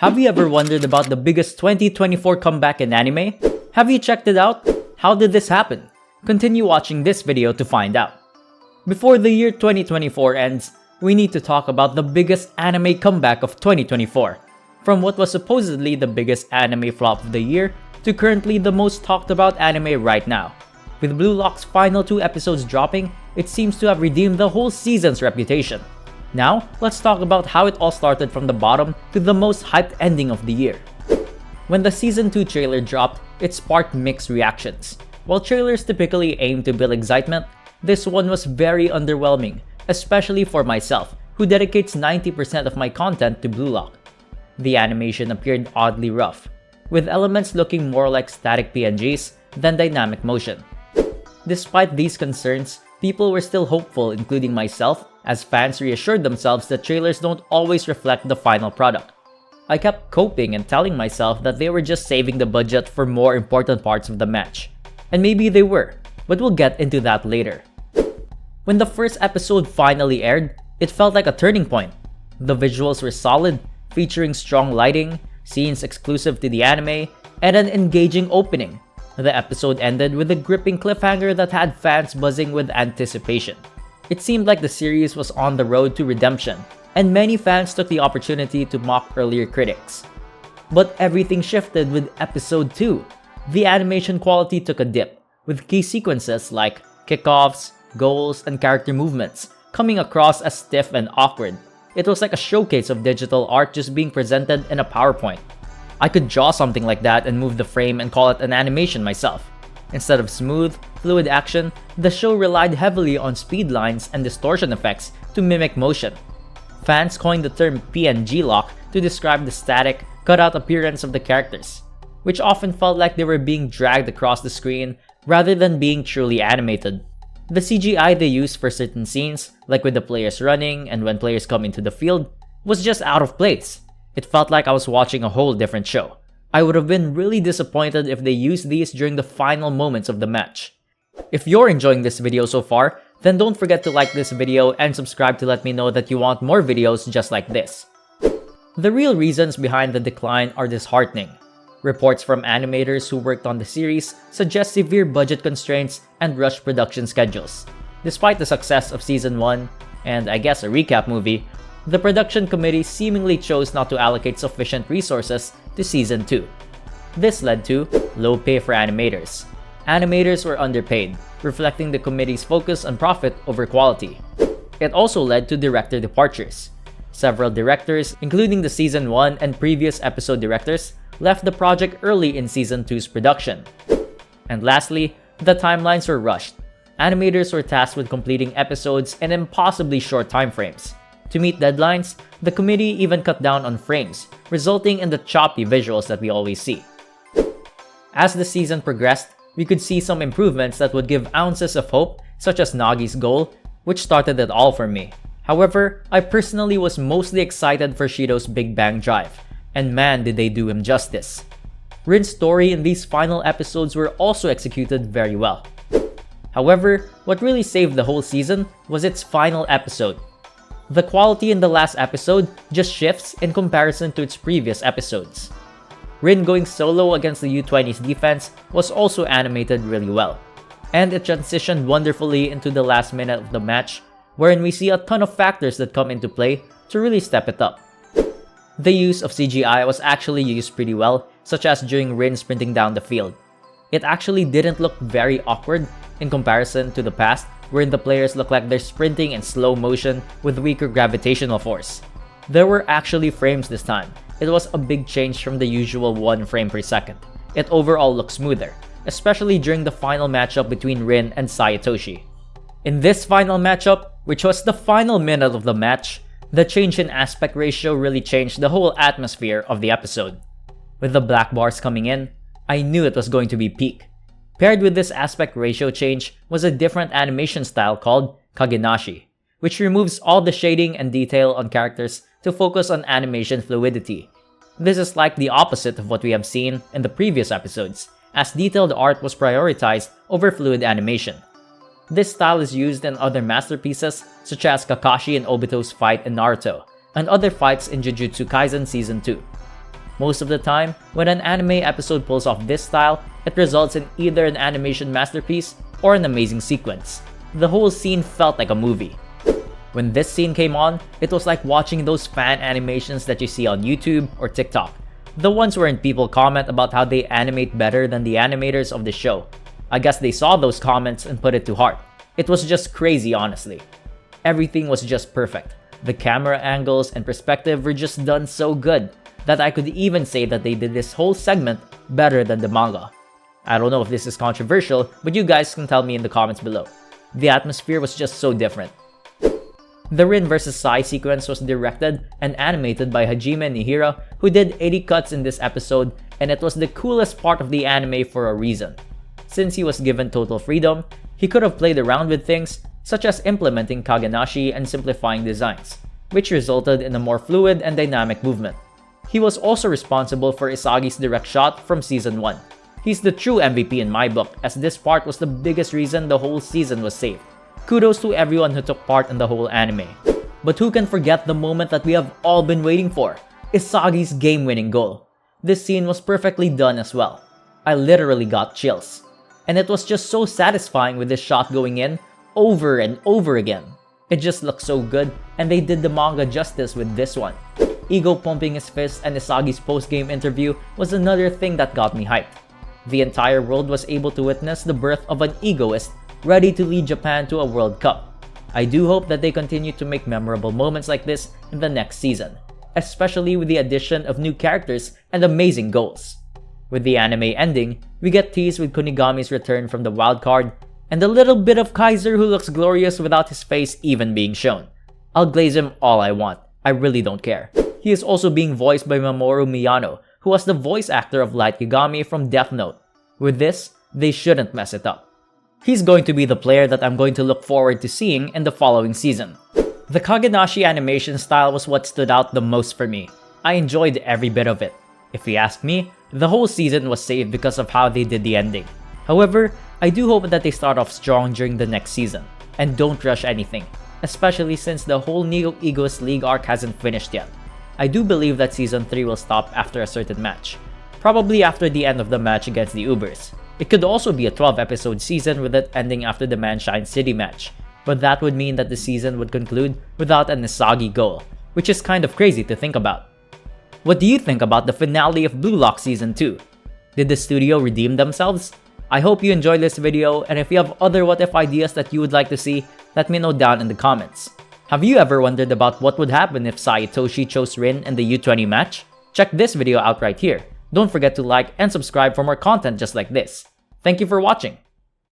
Have you ever wondered about the biggest 2024 comeback in anime? Have you checked it out? How did this happen? Continue watching this video to find out. Before the year 2024 ends, we need to talk about the biggest anime comeback of 2024. From what was supposedly the biggest anime flop of the year to currently the most talked about anime right now. With Bluelock's final 2 episodes dropping, it seems to have redeemed the whole season's reputation. Now, let's talk about how it all started from the bottom to the most hyped ending of the year. When the Season 2 trailer dropped, it sparked mixed reactions. While trailers typically aim to build excitement, this one was very underwhelming, especially for myself, who dedicates 90% of my content to Bluelock. The animation appeared oddly rough, with elements looking more like static PNGs than dynamic motion. Despite these concerns, people were still hopeful, including myself, as fans reassured themselves that trailers don't always reflect the final product. I kept coping and telling myself that they were just saving the budget for more important parts of the match. And maybe they were, but we'll get into that later. When the first episode finally aired, it felt like a turning point. The visuals were solid, featuring strong lighting, scenes exclusive to the anime, and an engaging opening. The episode ended with a gripping cliffhanger that had fans buzzing with anticipation. It seemed like the series was on the road to redemption, and many fans took the opportunity to mock earlier critics. But everything shifted with episode 2. The animation quality took a dip, with key sequences like kickoffs, goals, and character movements coming across as stiff and awkward. It was like a showcase of digital art just being presented in a PowerPoint. I could draw something like that and move the frame and call it an animation myself. Instead of smooth, fluid action, the show relied heavily on speed lines and distortion effects to mimic motion. Fans coined the term PNG lock to describe the static, cut-out appearance of the characters, which often felt like they were being dragged across the screen rather than being truly animated. The CGI they used for certain scenes, like with the players running and when players come into the field, was just out of place. It felt like I was watching a whole different show. I would have been really disappointed if they used these during the final moments of the match. If you're enjoying this video so far, then don't forget to like this video and subscribe to let me know that you want more videos just like this. The real reasons behind the decline are disheartening. Reports from animators who worked on the series suggest severe budget constraints and rushed production schedules. Despite the success of Season 1, and I guess a recap movie, the production committee seemingly chose not to allocate sufficient resources to Season 2. This led to low pay for animators. Animators were underpaid, reflecting the committee's focus on profit over quality. It also led to director departures. Several directors, including the Season 1 and previous episode directors, left the project early in Season 2's production. And lastly, the timelines were rushed. Animators were tasked with completing episodes in impossibly short timeframes. To meet deadlines, the committee even cut down on frames, resulting in the choppy visuals that we always see. As the season progressed, we could see some improvements that would give ounces of hope, such as Nagi's goal, which started it all for me. However, I personally was mostly excited for Shido's Big Bang Drive, and man did they do him justice. Rin's story in these final episodes were also executed very well. However, what really saved the whole season was its final episode. The quality in the last episode just shifts in comparison to its previous episodes. Rin going solo against the U20's defense was also animated really well, and it transitioned wonderfully into the last minute of the match, wherein we see a ton of factors that come into play to really step it up. The use of CGI was actually used pretty well, such as during Rin sprinting down the field. It actually didn't look very awkward in comparison to the past, wherein the players look like they're sprinting in slow motion with weaker gravitational force. There were actually frames this time. It was a big change from the usual 1 frame per second. It overall looked smoother, especially during the final matchup between Rin and Sayatoshi. In this final matchup, which was the final minute of the match, the change in aspect ratio really changed the whole atmosphere of the episode. With the black bars coming in, I knew it was going to be peak. Paired with this aspect ratio change was a different animation style called Kagenashi, which removes all the shading and detail on characters to focus on animation fluidity. This is like the opposite of what we have seen in the previous episodes, as detailed art was prioritized over fluid animation. This style is used in other masterpieces such as Kakashi and Obito's fight in Naruto, and other fights in Jujutsu Kaisen Season 2. Most of the time, when an anime episode pulls off this style, it results in either an animation masterpiece or an amazing sequence. The whole scene felt like a movie. When this scene came on, it was like watching those fan animations that you see on YouTube or TikTok. The ones wherein people comment about how they animate better than the animators of the show. I guess they saw those comments and put it to heart. It was just crazy, honestly. Everything was just perfect. The camera angles and perspective were just done so good that I could even say that they did this whole segment better than the manga. I don't know if this is controversial, but you guys can tell me in the comments below. The atmosphere was just so different. The Rin vs Sai sequence was directed and animated by Hajime Nihira, who did 80 cuts in this episode, and it was the coolest part of the anime for a reason. Since he was given total freedom, he could have played around with things, such as implementing Kagenashi and simplifying designs, which resulted in a more fluid and dynamic movement. He was also responsible for Isagi's direct shot from Season 1. He's the true MVP in my book, as this part was the biggest reason the whole season was saved. Kudos to everyone who took part in the whole anime. But who can forget the moment that we have all been waiting for? Isagi's game-winning goal. This scene was perfectly done as well. I literally got chills. And it was just so satisfying with this shot going in over and over again. It just looked so good, and they did the manga justice with this one. Ego pumping his fist and Isagi's post-game interview was another thing that got me hyped. The entire world was able to witness the birth of an egoist ready to lead Japan to a World Cup. I do hope that they continue to make memorable moments like this in the next season, especially with the addition of new characters and amazing goals. With the anime ending, we get teased with Kunigami's return from the wild card, and a little bit of Kaiser who looks glorious without his face even being shown. I'll glaze him all I want, I really don't care. He is also being voiced by Mamoru Miyano, who was the voice actor of Light Yagami from Death Note. With this, they shouldn't mess it up. He's going to be the player that I'm going to look forward to seeing in the following season. The Kagenashi animation style was what stood out the most for me. I enjoyed every bit of it. If you ask me, the whole season was saved because of how they did the ending. However, I do hope that they start off strong during the next season, and don't rush anything, especially since the whole Neo Egoist League arc hasn't finished yet. I do believe that Season 3 will stop after a certain match, probably after the end of the match against the Ubers. It could also be a 12-episode season with it ending after the Manshine City match, but that would mean that the season would conclude without an Isagi goal, which is kind of crazy to think about. What do you think about the finale of Blue Lock Season 2? Did the studio redeem themselves? I hope you enjoyed this video, and if you have other what-if ideas that you would like to see, let me know down in the comments. Have you ever wondered about what would happen if Saitoshi chose Rin in the U20 match? Check this video out right here. Don't forget to like and subscribe for more content just like this. Thank you for watching.